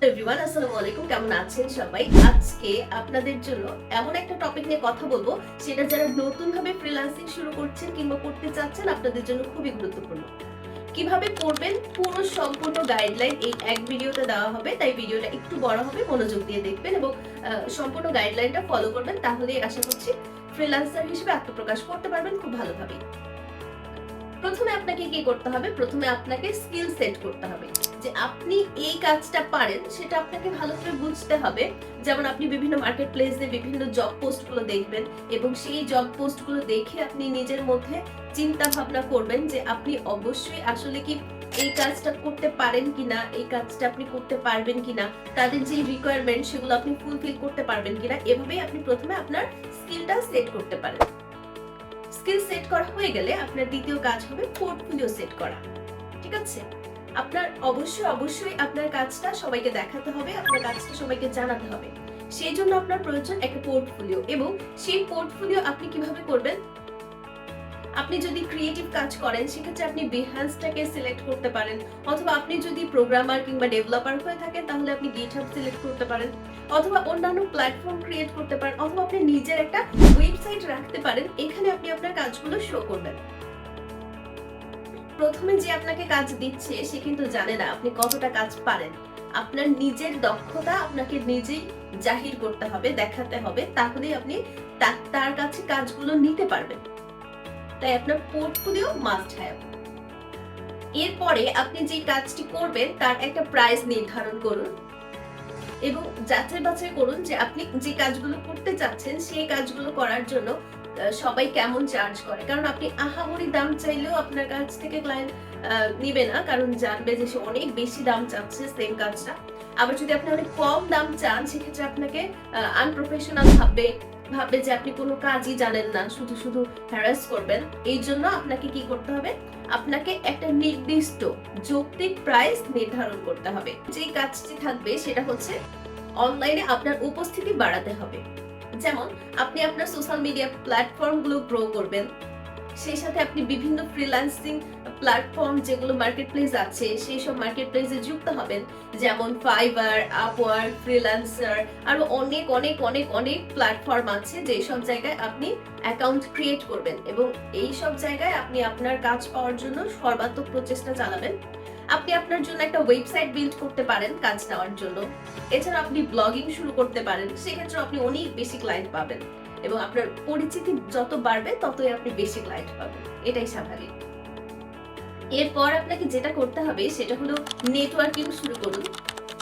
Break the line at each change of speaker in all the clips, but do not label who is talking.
Everyone, আসসালামু আলাইকুম। কেমন আছেন সবাই? আজকে আপনাদের জন্য এমন একটা টপিক নিয়ে কথা বলবো, সেটা যারা নতুন ভাবে ফ্রিল্যান্সিং শুরু করছেন কিংবা করতে চাচ্ছেন, আপনাদের জন্য খুবই গুরুত্বপূর্ণ। কিভাবে করবেন পুরো সম্পূর্ণ গাইডলাইন এই এক ভিডিওতে দেওয়া হবে, তাই ভিডিওটা একটু বড় হবে, মনোযোগ দিয়ে দেখবেন এবং সম্পূর্ণ গাইডলাইনটা ফলো করবেন। তাহলেই আশা করছি ফ্রিল্যান্সার হিসেবে আত্মপ্রকাশ করতে পারবেন খুব ভালোভাবে। প্রথমে আপনাকে কি করতে হবে? প্রথমে আপনাকে স্কিল সেট করতে হবে যে আপনি এই কাজটা পারেন, সেটা আপনাকে ভালো করে বুঝতে হবে। যেমন আপনি বিভিন্ন মার্কেট প্লেসে বিভিন্ন জব পোস্ট গুলো দেখবেন এবং সেই জব পোস্ট গুলো দেখে আপনি নিজের মধ্যে চিন্তা ভাবনা করবেন যে আপনি অবশ্যই আসলে কি এই কাজটা করতে পারেন কিনা, এই কাজটা আপনি করতে পারবেন কিনা, তাদের যে রিকোয়ারমেন্ট সেগুলো আপনি ফুলফিল করতে পারবেন কিনা। এভাবেই আপনি প্রথমে আপনার স্কিলটা সেট করতে পারেন। স্কিল সেট করা হয়ে গেলে আপনার দ্বিতীয় কাজ হবে পোর্টফোলিও সেট করা। ঠিক আছে? আপনার অবশ্যই আপনার কাজটা সবাইকে দেখাতে হবে, আপনার কাজটা সবাইকে জানাতে হবে। সেই জন্য আপনার প্রয়োজন একটা পোর্টফোলিও, এবং সেই পোর্টফোলিও আপনি কিভাবে করবেন? আপনি যদি ক্রিয়েটিভ কাজ করেন সেক্ষেত্রে আপনি বিহান্সটাকে সিলেক্ট করতে পারেন, অথবা আপনি যদি প্রোগ্রামার কিংবা ডেভেলপার হয়ে থাকেন তাহলে আপনি গিটহাব সিলেক্ট করতে পারেন, অথবা অন্যান্য প্ল্যাটফর্ম ক্রিয়েট করতে পারেন, অথবা আপনি নিজের একটা ওয়েবসাইট রাখতে পারেন। এখানে আপনি আপনার কাজগুলো শো করবেন। প্রথমে যে আপনাকে কাজ দিচ্ছে সে কিন্তু জানে না আপনি কতটা কাজ পারেন। আপনার নিজের দক্ষতা আপনাকে নিজেই জাহির করতে হবে, দেখাতে হবে, তাহলেই আপনি তার কাছে কাজগুলো নিতে পারবেন। তাই আপনার পোর্টফোলিও মাস্ট হ্যাভ। এরপরে আপনি যে কাজটি করবেন তার একটা প্রাইস নির্ধারণ করুন এবং যাচাই বাছাই করুন যে আপনি যে কাজগুলো করতে চাচ্ছেন সেই কাজগুলো করার জন্য সবাই কেমন চার্জ করে। কারণ আপনি আহামরি দাম চাইলেও আপনার কাছ থেকে ক্লায়েন্ট নিবে না, কারণ জানবে যে সে অনেক বেশি দাম চাচ্ছে সেম কাজটা। আবার যদি আপনি অনেক কম দাম চান সেক্ষেত্রে আপনাকে আনপ্রফেশনাল ভাববে যে আপনি কোনো কাজই জানেন না, শুধু শুধু হ্যারাস করবেন। এই জন্য আপনাকে কি করতে হবে? আপনাকে একটা নির্দিষ্ট যৌক্তিক প্রাইস নির্ধারণ করতে হবে। যে কাজটি থাকবে সেটা হচ্ছে অনলাইনে আপনার উপস্থিতি বাড়াতে হবে। যেমন আপনি আপনার সোশ্যাল মিডিয়া প্ল্যাটফর্ম গুলো গ্রো করবেন, সেই সাথে আপনি বিভিন্ন ফ্রিল্যান্সিং প্ল্যাটফর্ম যেগুলো মার্কেট প্লেস আছে সেই সব মার্কেট প্লেসে যুক্ত হবেন। যেমন ফাইবার, আপওয়ার্ক, ফ্রিল্যান্সার, আরো অনেক অনেক অনেক অনেক প্ল্যাটফর্ম আছে যে সব জায়গায় আপনি অ্যাকাউন্ট ক্রিয়েট করবেন এবং এই সব জায়গায় আপনি আপনার কাজ পাওয়ার জন্য সর্বাত্মক প্রচেষ্টা চালাবেন। আপনি আপনার জন্য একটা ওয়েবসাইট বিল্ড করতে পারেন কাজ নেওয়ার জন্য। এছাড়া আপনি ব্লগিং শুরু করতে পারেন, সেক্ষেত্রে আপনি অনেক বেশি ক্লায়েন্ট পাবেন এবং আপনার পরিচিতি যত বাড়বে ততই আপনি বেশি ক্লায়েন্ট পাবেন। এটাই স্বাভাবিক। এরপর আপনাকে যেটা করতে হবে সেটা হলো নেটওয়ার্কিং শুরু করুন।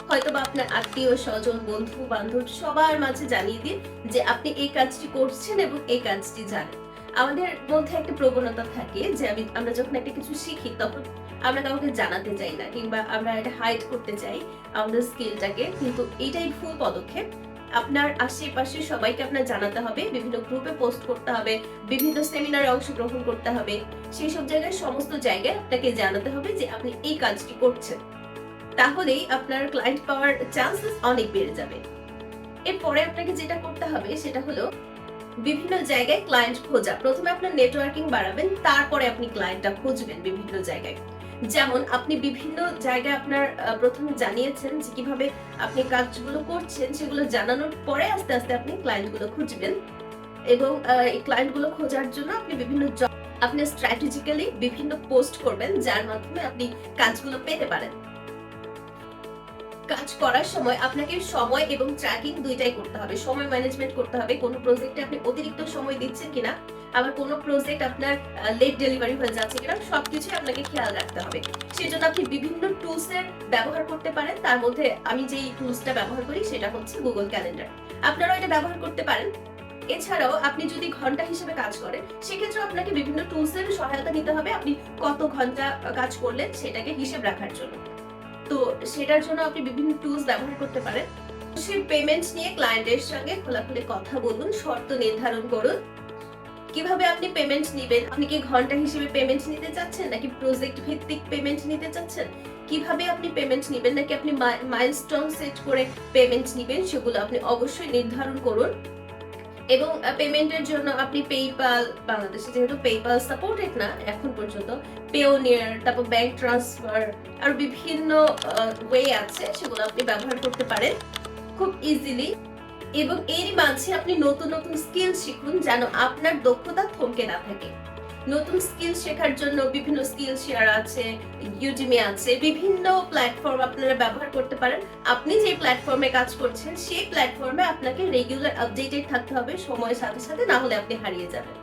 হয়তোবা আপনার আত্মীয় স্বজন, বন্ধু বান্ধব সবার মাঝে জানিয়ে দিন যে আপনি এই কাজটি করছেন এবং এই কাজটি জানেন। আমাদের মধ্যে একটা প্রবণতা থাকে যে আমরা যখন একটা কিছু শিখি তখন আমরা কাউকে জানাতে চাই না, কিংবা আমরা এটা হাইড করতে চাই আমাদের স্কিলটাকে, কিন্তু এটাই ভুল পদক্ষেপ। আপনার আশেপাশে সবাইকে আপনার জানাতে হবে, বিভিন্ন গ্রুপে পোস্ট করতে হবে, বিভিন্ন সেমিনারে অংশগ্রহণ করতে হবে। সেই সব জায়গায় সমস্ত জায়গায় আপনাকে জানাতে হবে যে আপনি এই কাজটি করছেন। তাহলেই আপনার ক্লায়েন্ট পাওয়ার চান্সেস অনেক বেড়ে যাবে। এরপরে আপনাকে যেটা করতে হবে সেটা হলো বিভিন্ন জায়গায় ক্লায়েন্ট খোঁজা। প্রথমে আপনার নেটওয়ার্কিং বাড়াবেন, তারপরে আপনি ক্লায়েন্টটা খুঁজবেন বিভিন্ন জায়গায়। যেমন আপনি বিভিন্ন জায়গায় আপনার প্রথমে জানিয়েছেন যে কিভাবে আপনি কাজগুলো করছেন, সেগুলো জানানোর পরে আস্তে আস্তে আপনি ক্লায়েন্টগুলো খুঁজবেন এবং এই ক্লায়েন্টগুলো খোঁজার জন্য আপনি আপনি স্ট্র্যাটেজিক্যালি বিভিন্ন পোস্ট করবেন যার মাধ্যমে আপনি কাজগুলো পেতে পারেন। কাজ করার সময় আপনাকে সময় এবং ট্র্যাকিং দুইটাই করতে হবে। সময় ম্যানেজমেন্ট করতে হবে, কোন প্রজেক্টে আপনি অতিরিক্ত সময় দিচ্ছেন কিনা, আবার কোন প্রজেক্ট আপনার লেট ডেলিভারি হয়ে যাচ্ছে কিনা, সবকিছু আপনাকে খেয়াল রাখতে হবে। সেজন্য আপনি বিভিন্ন টুলস এর ব্যবহার করতে পারেন। তার মধ্যে আমি যেই টুলসটা ব্যবহার করি সেটা হচ্ছে গুগল ক্যালেন্ডার। আপনারাও এটা ব্যবহার করতে পারেন। এছাড়াও আপনি যদি ঘন্টা হিসেবে কাজ করেন সেক্ষেত্রে আপনাকে বিভিন্ন টুলস এর সহায়তা নিতে হবে আপনি কত ঘন্টা কাজ করলেন সেটাকে হিসেব রাখার জন্য। তো সেটার জন্য আপনি বিভিন্ন টুলস ব্যবহার করতে পারেন। সেই পেমেন্ট নিয়ে ক্লায়েন্টের সঙ্গে খোলাখুলি কথা বলুন, শর্ত নির্ধারন করুন কিভাবে আপনি পেমেন্ট নেবেন। আপনি কি ঘন্টা হিসেবে পেমেন্ট নিতে চাচ্ছেন নাকি প্রজেক্ট ভিত্তিক পেমেন্ট নিতে চাচ্ছেন, কিভাবে আপনি পেমেন্ট নেবেন, নাকি আপনি মাইলস্টোন সেট করে পেমেন্ট নেবেন, সেগুলো আপনি অবশ্যই নির্ধারণ করুন। এবং পেমেন্টের জন্য আপনি পেপ্যাল, বাংলাদেশে যেহেতু পেপ্যাল সাপোর্টেড না এখন পর্যন্ত, পেওনিয়ার, তারপর ব্যাংক ট্রান্সফার আর বিভিন্ন ওয়ে আছে, সেগুলো আপনি ব্যবহার করতে পারেন খুব ইজিলি। এবং এরই মাঝে আপনি নতুন নতুন স্কিল শিখুন যেন আপনার দক্ষতা থমকে না থাকে। নতুন স্কিল শেখার জন্য বিভিন্ন স্কিল শেয়ার আছে, ইউডিমি আছে, বিভিন্ন প্ল্যাটফর্ম আপনারা ব্যবহার করতে পারেন। আপনি যে প্ল্যাটফর্মে কাজ করছেন সেই প্ল্যাটফর্মে আপনাকে রেগুলার আপডেটেড থাকতে হবে সময়ের সাথে সাথে, না হলে আপনি হারিয়ে যাবেন।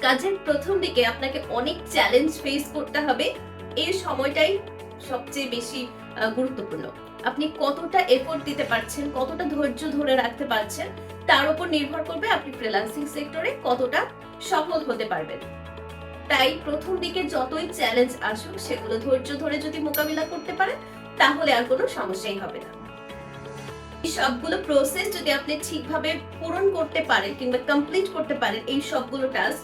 কাজের প্রথম দিকে আপনাকে অনেক চ্যালেঞ্জ ফেস করতে হবে। এই সময়টাই সবচেয়ে বেশি গুরুত্বপূর্ণ। আপনি কতটা এফোর্ট দিতে পারছেন, কতটা ধৈর্য ধরে রাখতে পারছেন, তার উপর নির্ভর করবে আপনি ফ্রিল্যান্সিং সেক্টরে কতটা সফল হতে পারবেন। তাই প্রথম দিকে যতই চ্যালেঞ্জ আসুক সেগুলো ধৈর্য ধরে যদি মোকাবিলা করতে পারেন তাহলে আর কোনো সমস্যাই হবে না। এই সবগুলো প্রসেস যদি আপনি ঠিকভাবে পূরণ করতে পারেন কিংবা কমপ্লিট করতে পারেন এই সবগুলো টাস্ক,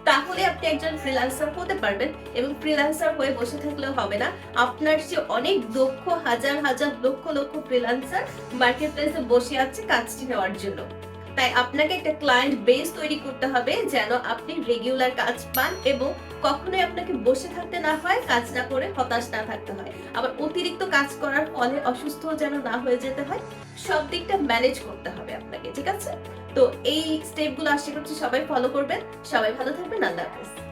তাহলে আপনি একজন ফ্রিল্যান্সার হতে পারবেন। এবং ফ্রিল্যান্সার হয়ে বসে থাকলেও হবে না, আপনার যে অনেক দক্ষ হাজার হাজার লক্ষ লক্ষ ফ্রিল্যান্সার মার্কেট প্লেসে বসে আছে কাজটি নেওয়ার জন্য। তাই আপনাকে একটা ক্লায়েন্ট বেস তৈরি করতে হবে যেন আপনি রেগুলার কাজ পান এবং কখনোই আপনাকে বসে থাকতে না হয়, কাজ না করে হতাশ না থাকতে হয়, আবার অতিরিক্ত কাজ করার ফলে অসুস্থ যেন না হয়ে যেতে হয়। সব দিকটা ম্যানেজ করতে হবে আপনাকে, ঠিক আছে? তো এই স্টেপগুলো আশা করছি সবাই ফলো করবেন। সবাই ভালো থাকবেন। আল্লাহ হাফেজ।